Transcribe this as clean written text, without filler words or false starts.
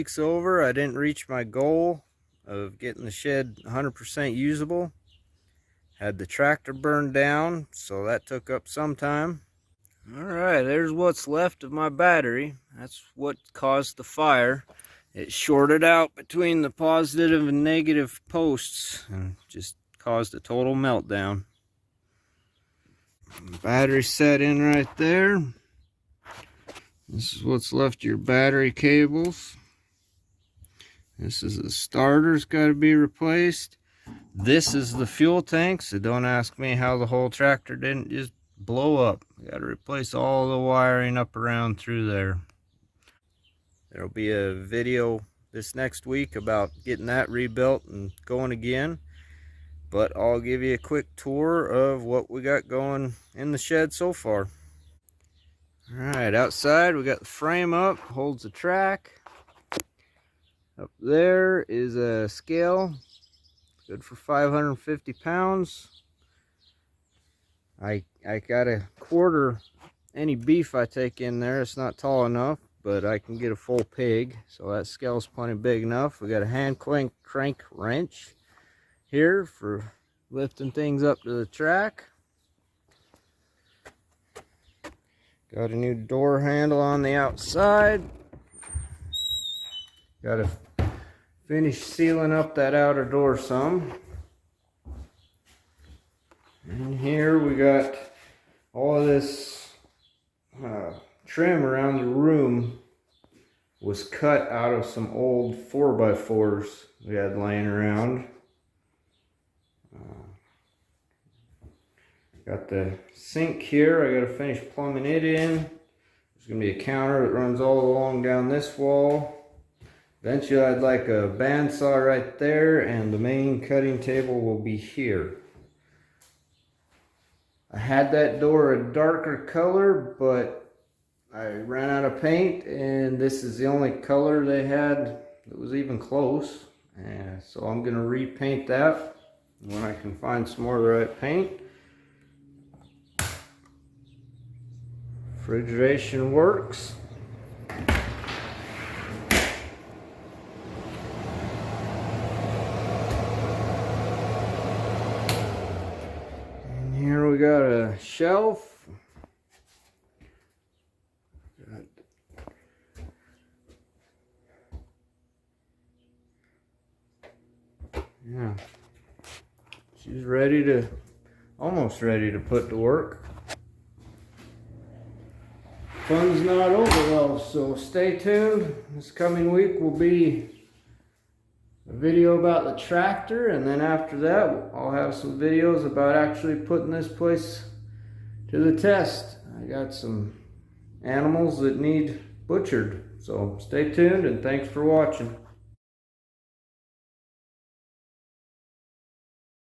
week's over. I didn't reach my goal of getting the shed 100% usable. Had the tractor burned down, so that took up some time. Alright, there's what's left of my battery. That's what caused the fire. It shorted out between the positive and negative posts and just caused a total meltdown. The battery set in right there. This is what's left of your battery cables. This is the starter's got to be replaced. This is the fuel tank, so don't ask me how the whole tractor didn't just blow up. Got to replace all the wiring up around through there. There'll be a video this next week about getting that rebuilt and going again. But I'll give you a quick tour of what we got going in the shed so far. Alright, outside we got the frame up, holds the track. Up there is a scale, good for 550 pounds. I gotta quarter any beef I take in there. It's not tall enough, but I can get a full pig, so that scale's plenty big enough. We got a hand crank wrench here for lifting things up to the track. Got a new door handle on the outside. Got to finish sealing up that outer door some. And here we got all of this trim around the room was cut out of some old 4x4s we had laying around. Got the sink here. I got to finish plumbing it in. There's going to be a counter that runs all along down this wall. Eventually I'd like a bandsaw right there, and the main cutting table will be here. I had that door a darker color, but I ran out of paint, and this is the only color they had that was even close. And so I'm going to repaint that when I can find some more of the right paint. Refrigeration works. And here we got a shelf. Yeah. She's ready to, almost ready to put to work. Fun's not over though, so stay tuned. This coming week will be a video about the tractor, and then after that I'll have some videos about actually putting this place to the test. I got some animals that need butchered, so stay tuned and thanks for watching.